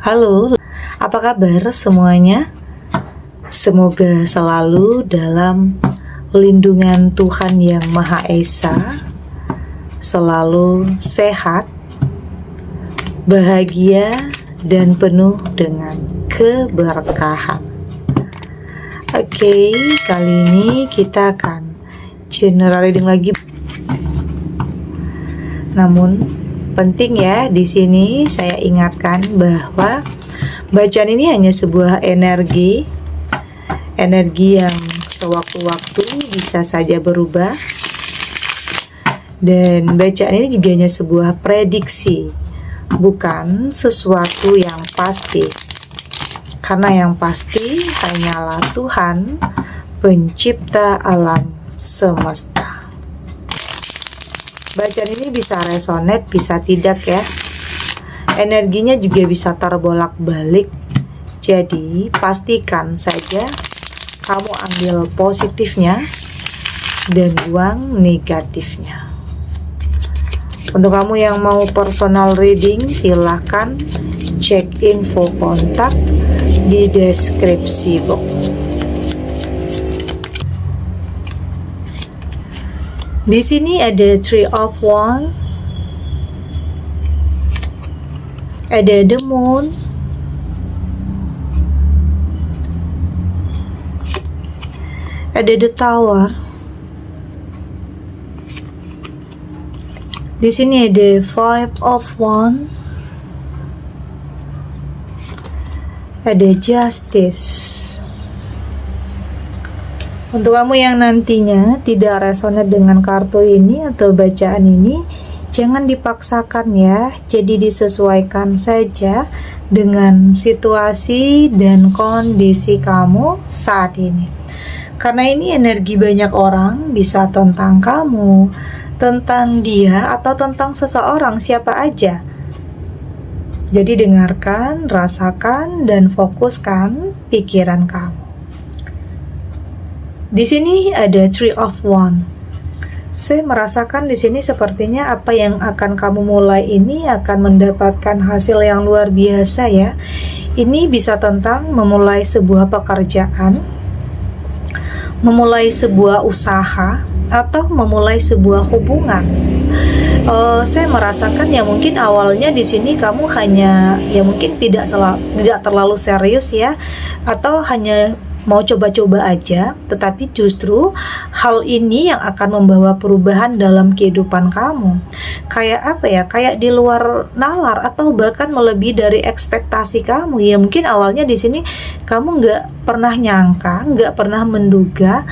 Halo, apa kabar semuanya? Semoga selalu dalam lindungan Tuhan Yang Maha Esa, selalu sehat, bahagia, dan penuh dengan keberkahan. Oke, kali ini kita akan general reading lagi. Namun penting ya, di sini saya ingatkan bahwa bacaan ini hanya sebuah energi yang sewaktu-waktu bisa saja berubah, dan bacaan ini juga hanya sebuah prediksi, bukan sesuatu yang pasti, karena yang pasti hanyalah Tuhan, pencipta alam semesta. Bacaan ini bisa resonate, bisa tidak ya. Energinya juga bisa terbolak-balik. Jadi pastikan saja kamu ambil positifnya dan buang negatifnya. Untuk kamu yang mau personal reading, silahkan cek info kontak di deskripsi box. Di sini ada Three of Wands, ada The Moon, ada The Tower. Di sini ada Five of Wands, ada Justice. Untuk kamu yang nantinya tidak resonate dengan kartu ini atau bacaan ini, jangan dipaksakan ya. Jadi disesuaikan saja dengan situasi dan kondisi kamu saat ini. Karena ini energi banyak orang, bisa tentang kamu, tentang dia, atau tentang seseorang, siapa aja. Jadi dengarkan, rasakan, dan fokuskan pikiran kamu. Di sini ada Three of Wands. Saya merasakan di sini sepertinya apa yang akan kamu mulai ini akan mendapatkan hasil yang luar biasa ya. Ini bisa tentang memulai sebuah pekerjaan, memulai sebuah usaha, atau memulai sebuah hubungan. Saya merasakan ya mungkin awalnya di sini kamu hanya ya mungkin tidak terlalu serius ya, atau hanya mau coba-coba aja, tetapi justru hal ini yang akan membawa perubahan dalam kehidupan kamu. Kayak apa ya? Kayak di luar nalar atau bahkan melebihi dari ekspektasi kamu. Ya mungkin awalnya di sini kamu nggak pernah nyangka, nggak pernah menduga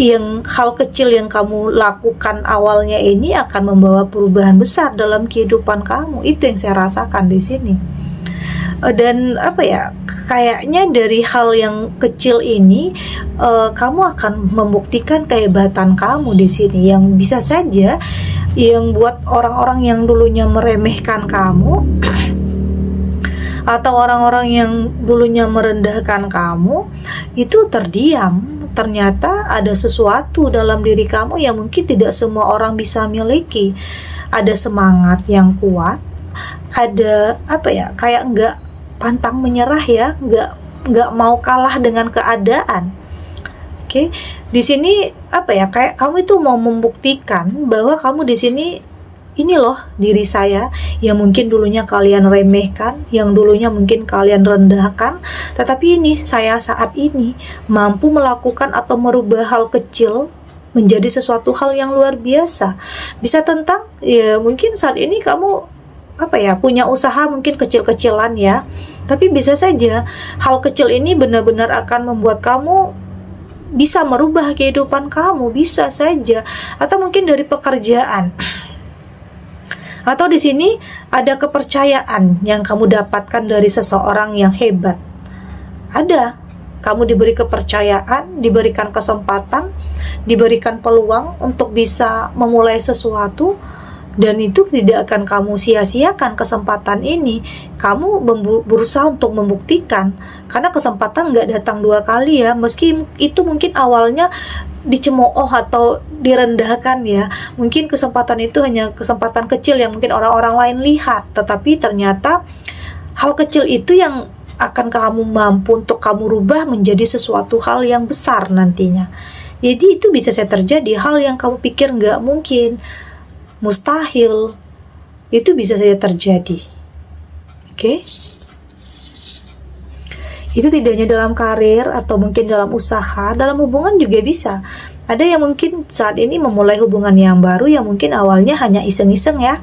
yang hal kecil yang kamu lakukan awalnya ini akan membawa perubahan besar dalam kehidupan kamu. Itu yang saya rasakan di sini. Dan apa ya, kayaknya dari hal yang kecil ini kamu akan membuktikan kehebatan kamu di sini, yang bisa saja yang buat orang-orang yang dulunya meremehkan kamu atau orang-orang yang dulunya merendahkan kamu itu terdiam. Ternyata ada sesuatu dalam diri kamu yang mungkin tidak semua orang bisa miliki. Ada semangat yang kuat, ada apa ya, kayak enggak pantang menyerah ya, nggak mau kalah dengan keadaan. Oke, di sini apa ya, kayak kamu itu mau membuktikan bahwa kamu di sini ini loh diri saya yang mungkin dulunya kalian remehkan, yang dulunya mungkin kalian rendahkan, tetapi ini saya saat ini mampu melakukan atau merubah hal kecil menjadi sesuatu hal yang luar biasa. Bisa tentang ya mungkin saat ini kamu apa ya, punya usaha mungkin kecil-kecilan ya, tapi bisa saja hal kecil ini benar-benar akan membuat kamu bisa merubah kehidupan kamu, bisa saja. Atau mungkin dari pekerjaan, atau di sini ada kepercayaan yang kamu dapatkan dari seseorang yang hebat. Ada, kamu diberi kepercayaan, diberikan kesempatan, diberikan peluang untuk bisa memulai sesuatu. Dan itu tidak akan kamu sia-siakan kesempatan ini. Kamu berusaha untuk membuktikan, karena kesempatan nggak datang dua kali ya. Meski itu mungkin awalnya dicemooh atau direndahkan ya, mungkin kesempatan itu hanya kesempatan kecil yang mungkin orang-orang lain lihat, tetapi ternyata Hal kecil itu yang akan kamu mampu untuk kamu rubah menjadi sesuatu hal yang besar nantinya. Jadi itu bisa saja terjadi. Hal yang kamu pikir nggak mungkin, mustahil, itu bisa saja terjadi. Oke? Itu tidak hanya dalam karir atau mungkin dalam usaha, dalam hubungan juga bisa. Ada yang mungkin saat ini memulai hubungan yang baru yang mungkin awalnya hanya iseng-iseng ya,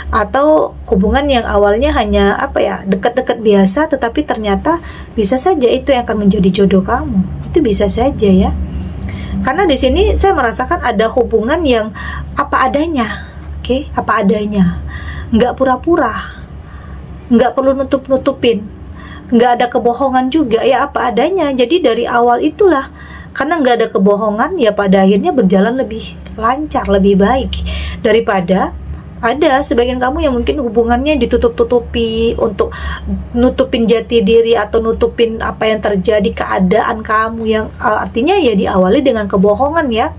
atau hubungan yang awalnya hanya dekat-dekat biasa, tetapi ternyata bisa saja itu yang akan menjadi jodoh kamu. Itu bisa saja ya. Karena di sini saya merasakan ada hubungan yang apa adanya, oke? Apa adanya, nggak pura-pura, nggak perlu nutup-nutupin, nggak ada kebohongan juga, ya apa adanya. Jadi dari awal itulah, karena nggak ada kebohongan, ya pada akhirnya berjalan lebih lancar, lebih baik daripada ada sebagian kamu yang mungkin hubungannya ditutup-tutupi untuk nutupin jati diri atau nutupin apa yang terjadi, keadaan kamu yang artinya ya diawali dengan kebohongan ya.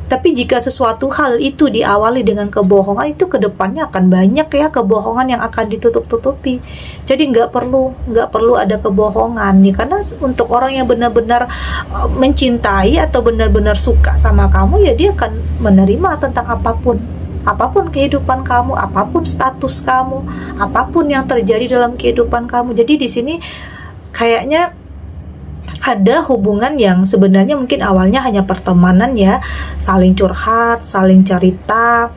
Tapi jika sesuatu hal itu diawali dengan kebohongan, itu kedepannya akan banyak ya kebohongan yang akan ditutup-tutupi. Jadi nggak perlu ada kebohongan nih, karena untuk orang yang benar-benar mencintai atau benar-benar suka sama kamu, ya dia akan menerima tentang apapun kehidupan kamu, apapun status kamu, apapun yang terjadi dalam kehidupan kamu. Jadi di sini kayaknya ada hubungan yang sebenarnya mungkin awalnya hanya pertemanan ya, saling curhat, saling cerita,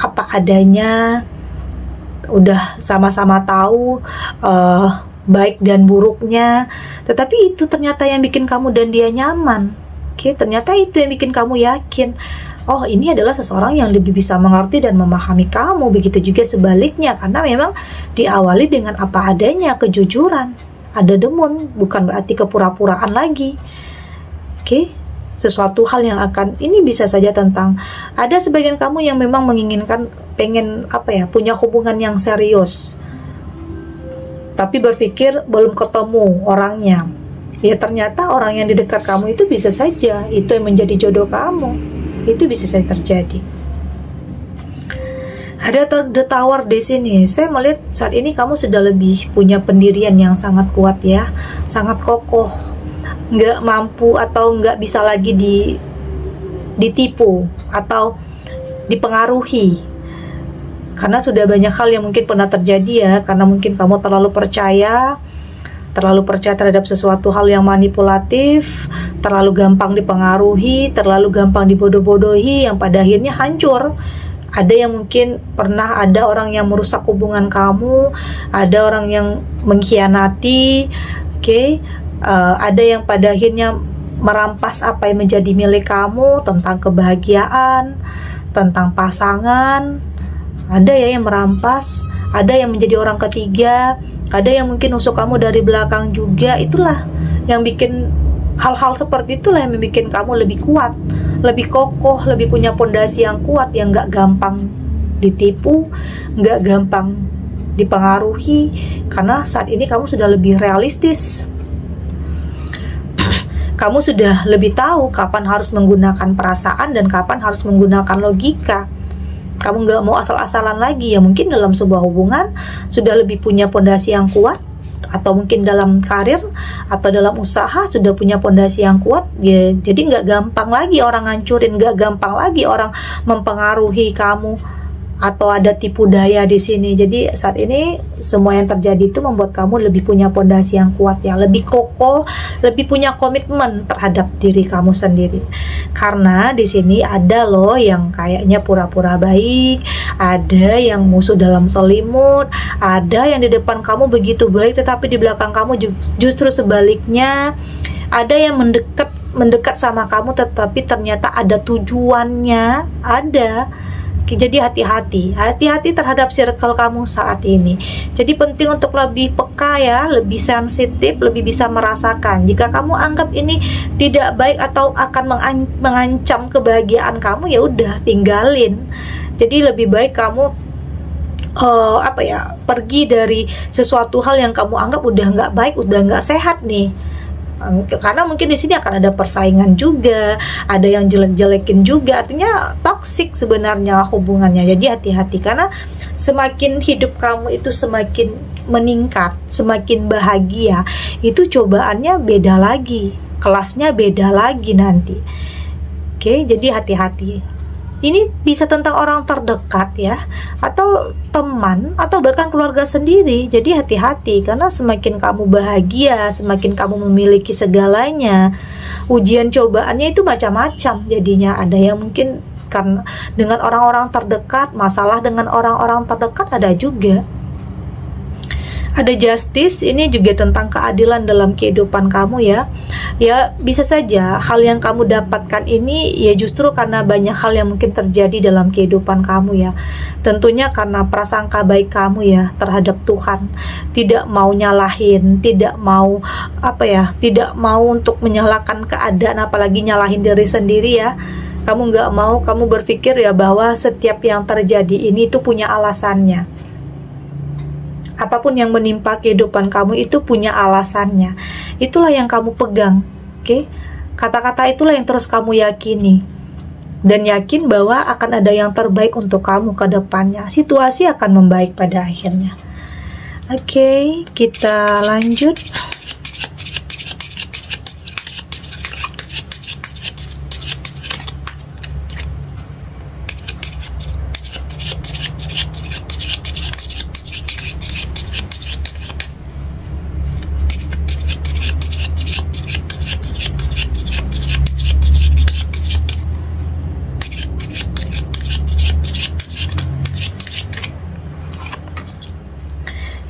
apa adanya, udah sama-sama tahu baik dan buruknya. Tetapi itu ternyata yang bikin kamu dan dia nyaman. Oke, ternyata itu yang bikin kamu yakin, oh ini adalah seseorang yang lebih bisa mengerti dan memahami kamu. Begitu juga sebaliknya, karena memang diawali dengan apa adanya, kejujuran. Ada demun, bukan berarti kepura-puraan lagi. Oke, sesuatu hal yang akan, ini bisa saja tentang, ada sebagian kamu yang memang menginginkan, pengen punya hubungan yang serius, tapi berpikir belum ketemu orangnya. Ya ternyata orang yang di dekat kamu itu bisa saja itu yang menjadi jodoh kamu. Itu bisa saja terjadi. Ada the tower di sini. Saya melihat saat ini kamu sudah lebih punya pendirian yang sangat kuat ya, sangat kokoh, nggak mampu atau nggak bisa lagi ditipu atau dipengaruhi. Karena sudah banyak hal yang mungkin pernah terjadi ya, karena mungkin kamu terlalu percaya terhadap sesuatu hal yang manipulatif, terlalu gampang dipengaruhi, terlalu gampang dibodoh-bodohi, yang pada akhirnya hancur. Ada yang mungkin pernah ada orang yang merusak hubungan kamu, ada orang yang mengkhianati, ada yang pada akhirnya merampas apa yang menjadi milik kamu, tentang kebahagiaan, tentang pasangan. Ada ya yang merampas, ada yang menjadi orang ketiga, ada yang mungkin nusuk kamu dari belakang juga. Itulah yang bikin hal-hal seperti itulah yang membuat kamu lebih kuat, lebih kokoh, lebih punya pondasi yang kuat, yang gak gampang ditipu, gak gampang dipengaruhi. Karena saat ini kamu sudah lebih realistis, kamu sudah lebih tahu kapan harus menggunakan perasaan dan kapan harus menggunakan logika. Kamu gak mau asal-asalan lagi ya. Mungkin dalam sebuah hubungan sudah lebih punya pondasi yang kuat, atau mungkin dalam karir atau dalam usaha sudah punya pondasi yang kuat ya. Jadi nggak gampang lagi orang ngancurin, nggak gampang lagi orang mempengaruhi kamu atau ada tipu daya di sini. Jadi saat ini semua yang terjadi itu membuat kamu lebih punya pondasi yang kuat ya, lebih kokoh, lebih punya komitmen terhadap diri kamu sendiri. Karena di sini ada loh yang kayaknya pura-pura baik, ada yang musuh dalam selimut, ada yang di depan kamu begitu baik tetapi di belakang kamu justru sebaliknya. Ada yang mendekat sama kamu tetapi ternyata ada tujuannya, ada. Jadi hati-hati terhadap circle kamu saat ini. Jadi penting untuk lebih peka ya, lebih sensitif, lebih bisa merasakan. Jika kamu anggap ini tidak baik atau akan mengancam kebahagiaan kamu, ya udah tinggalin. Jadi lebih baik kamu pergi dari sesuatu hal yang kamu anggap udah nggak baik, udah nggak sehat nih. Karena mungkin di sini akan ada persaingan juga, ada yang jelek-jelekin juga, artinya toksik sebenarnya hubungannya. Jadi hati-hati, karena semakin hidup kamu itu semakin meningkat, semakin bahagia, itu cobaannya beda lagi, kelasnya beda lagi nanti. Oke, jadi hati-hati. Ini bisa tentang orang terdekat ya, atau teman, atau bahkan keluarga sendiri. Jadi hati-hati, karena semakin kamu bahagia, semakin kamu memiliki segalanya, ujian cobaannya itu macam-macam. Jadinya ada yang mungkin karena dengan orang-orang terdekat, masalah dengan orang-orang terdekat ada juga. Ada justice, ini juga tentang keadilan dalam kehidupan kamu ya. Ya bisa saja hal yang kamu dapatkan ini ya justru karena banyak hal yang mungkin terjadi dalam kehidupan kamu ya. Tentunya karena prasangka baik kamu ya terhadap Tuhan. Tidak mau nyalahin, tidak mau tidak mau untuk menyalahkan keadaan, apalagi nyalahin diri sendiri ya. Kamu nggak mau, kamu berpikir ya bahwa setiap yang terjadi ini itu punya alasannya. Apapun yang menimpa kehidupan kamu itu punya alasannya. Itulah yang kamu pegang, oke? Kata-kata itulah yang terus kamu yakini. Dan yakin bahwa akan ada yang terbaik untuk kamu ke depannya. Situasi akan membaik pada akhirnya. Oke, kita lanjut.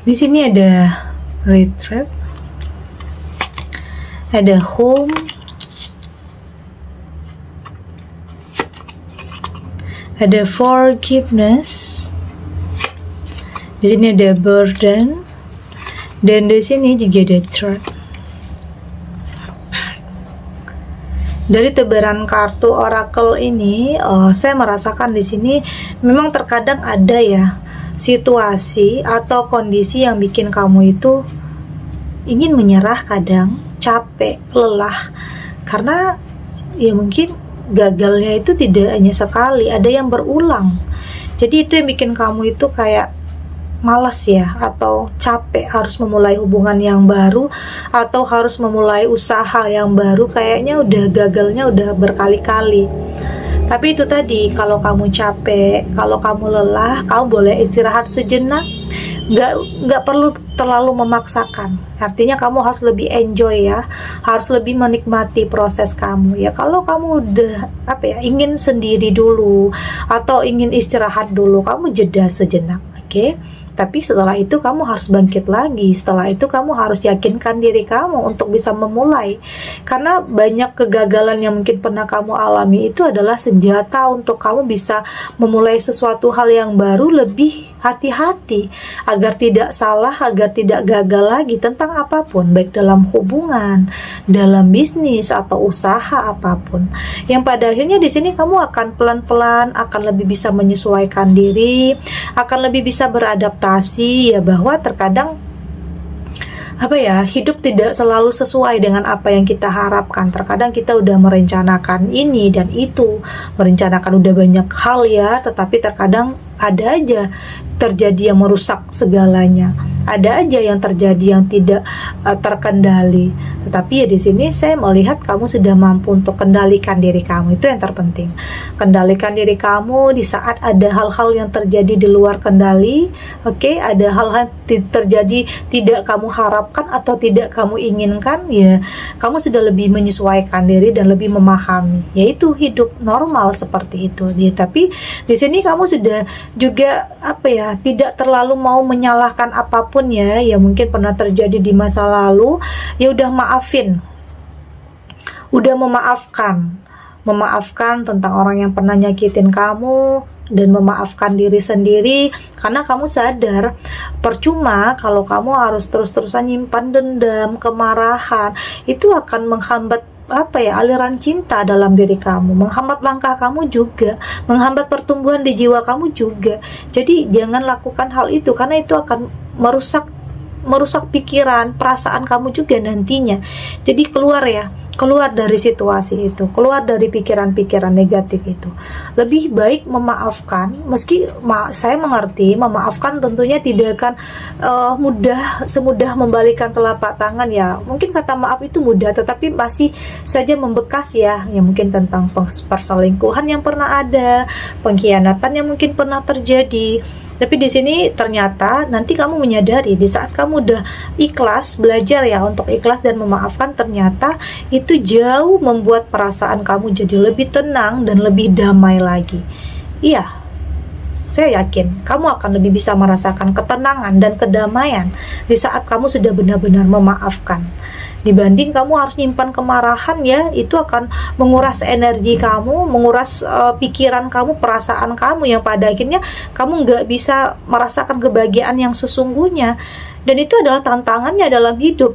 Di sini ada retreat, ada home, ada forgiveness, di sini ada burden, dan di sini juga ada threat. Dari tebaran kartu oracle ini, saya merasakan di sini memang terkadang ada ya situasi atau kondisi yang bikin kamu itu ingin menyerah, kadang capek, lelah, karena ya mungkin gagalnya itu tidak hanya sekali, ada yang berulang. Jadi itu yang bikin kamu itu kayak malas ya, atau capek harus memulai hubungan yang baru, atau harus memulai usaha yang baru, kayaknya udah gagalnya udah berkali-kali. Tapi itu tadi, kalau kamu capek, kalau kamu lelah, kamu boleh istirahat sejenak. Nggak perlu terlalu memaksakan. Artinya kamu harus lebih enjoy ya, harus lebih menikmati proses kamu ya. Kalau kamu udah ingin sendiri dulu atau ingin istirahat dulu, kamu jeda sejenak, oke? Tapi setelah itu kamu harus bangkit lagi. Setelah itu kamu harus yakinkan diri kamu untuk bisa memulai. Karena banyak kegagalan yang mungkin pernah kamu alami itu adalah senjata untuk kamu bisa memulai sesuatu hal yang baru lebih hati-hati, agar tidak salah, agar tidak gagal lagi tentang apapun, baik dalam hubungan, dalam bisnis atau usaha apapun. Yang pada akhirnya di sini kamu akan pelan-pelan akan lebih bisa menyesuaikan diri, akan lebih bisa beradaptasi ya, bahwa terkadang hidup tidak selalu sesuai dengan apa yang kita harapkan. Terkadang kita udah merencanakan ini dan itu, merencanakan udah banyak hal ya, tetapi terkadang ada aja terjadi yang merusak segalanya. Ada aja yang terjadi yang tidak terkendali. Tetapi ya di sini saya melihat kamu sudah mampu untuk kendalikan diri kamu. Itu yang terpenting. Kendalikan diri kamu di saat ada hal-hal yang terjadi di luar kendali. Oke, ada hal-hal terjadi tidak kamu harapkan atau tidak kamu inginkan, ya kamu sudah lebih menyesuaikan diri dan lebih memahami. Yaitu hidup normal seperti itu. Ya, tapi di sini kamu sudah juga tidak terlalu mau menyalahkan apapun ya mungkin pernah terjadi di masa lalu. Ya udah maafin, udah memaafkan tentang orang yang pernah nyakitin kamu, dan memaafkan diri sendiri, karena kamu sadar percuma kalau kamu harus terus-terusan nyimpan dendam, kemarahan. Itu akan menghambat aliran cinta dalam diri kamu, menghambat langkah kamu juga, menghambat pertumbuhan di jiwa kamu juga. Jadi jangan lakukan hal itu, karena itu akan merusak pikiran, perasaan kamu juga nantinya. Jadi keluar ya keluar dari situasi itu, keluar dari pikiran-pikiran negatif itu. Lebih baik memaafkan, meski saya mengerti memaafkan tentunya tidak akan semudah membalikan telapak tangan ya. Mungkin kata maaf itu mudah, tetapi masih saja membekas ya. Ya mungkin tentang perselingkuhan yang pernah ada, pengkhianatan yang mungkin pernah terjadi. Tapi di sini ternyata nanti kamu menyadari di saat kamu udah ikhlas, belajar ya untuk ikhlas dan memaafkan, ternyata itu jauh membuat perasaan kamu jadi lebih tenang dan lebih damai lagi. Iya, saya yakin kamu akan lebih bisa merasakan ketenangan dan kedamaian di saat kamu sudah benar-benar memaafkan. Dibanding kamu harus nyimpan kemarahan ya, itu akan menguras energi kamu, menguras pikiran kamu, perasaan kamu, yang pada akhirnya kamu nggak bisa merasakan kebahagiaan yang sesungguhnya. Dan itu adalah tantangannya dalam hidup.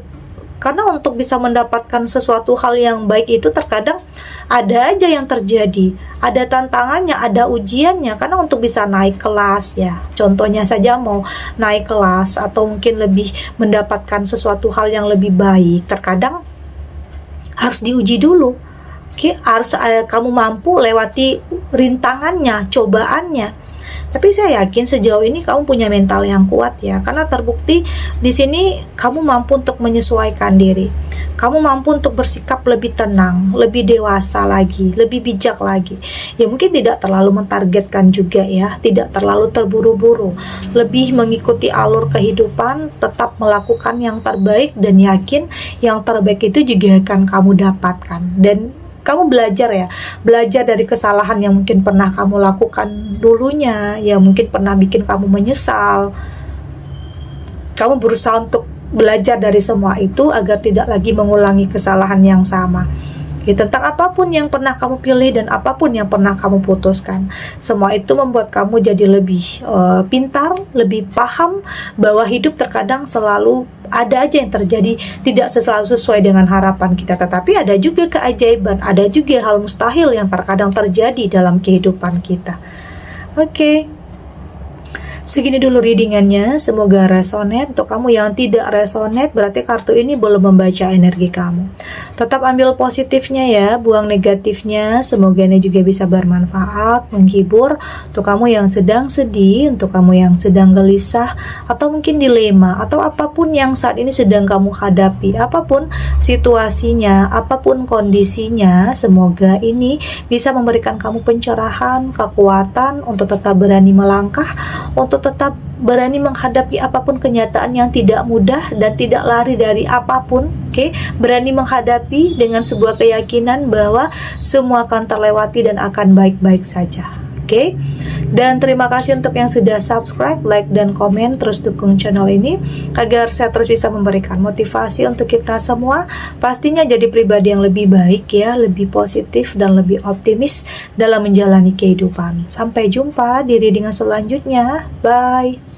Karena untuk bisa mendapatkan sesuatu hal yang baik itu terkadang ada aja yang terjadi, ada tantangannya, ada ujiannya. Karena untuk bisa naik kelas ya, contohnya saja mau naik kelas atau mungkin lebih mendapatkan sesuatu hal yang lebih baik, terkadang harus diuji dulu. Harus kamu mampu lewati rintangannya, cobaannya. Tapi saya yakin sejauh ini kamu punya mental yang kuat ya, karena terbukti di sini kamu mampu untuk menyesuaikan diri. Kamu mampu untuk bersikap lebih tenang, lebih dewasa lagi, lebih bijak lagi. Ya mungkin tidak terlalu mentargetkan juga ya, tidak terlalu terburu-buru. Lebih mengikuti alur kehidupan, tetap melakukan yang terbaik dan yakin yang terbaik itu juga akan kamu dapatkan. Dan kamu belajar dari kesalahan yang mungkin pernah kamu lakukan dulunya, yang mungkin pernah bikin kamu menyesal. Kamu berusaha untuk belajar dari semua itu agar tidak lagi mengulangi kesalahan yang sama. Ya, tentang apapun yang pernah kamu pilih dan apapun yang pernah kamu putuskan, semua itu membuat kamu jadi lebih pintar, lebih paham bahwa hidup terkadang selalu ada aja yang terjadi tidak selalu sesuai dengan harapan kita, tetapi ada juga keajaiban, ada juga hal mustahil yang terkadang terjadi dalam kehidupan kita. Oke. Segini dulu readingannya, semoga resonate. Untuk kamu yang tidak resonate, berarti kartu ini belum membaca energi kamu. Tetap ambil positifnya ya, buang negatifnya. Semoga ini juga bisa bermanfaat, menghibur. Untuk kamu yang sedang sedih, untuk kamu yang sedang gelisah, atau mungkin dilema, atau apapun yang saat ini sedang kamu hadapi, apapun situasinya, apapun kondisinya, semoga ini bisa memberikan kamu pencerahan, kekuatan untuk tetap berani melangkah, untuk tetap berani menghadapi apapun kenyataan yang tidak mudah dan tidak lari dari apapun. Berani menghadapi dengan sebuah keyakinan bahwa semua akan terlewati dan akan baik-baik saja. Dan terima kasih untuk yang sudah subscribe, like, dan komen. Terus dukung channel ini agar saya terus bisa memberikan motivasi untuk kita semua, pastinya jadi pribadi yang lebih baik ya, lebih positif dan lebih optimis dalam menjalani kehidupan. Sampai jumpa di readingan selanjutnya. Bye.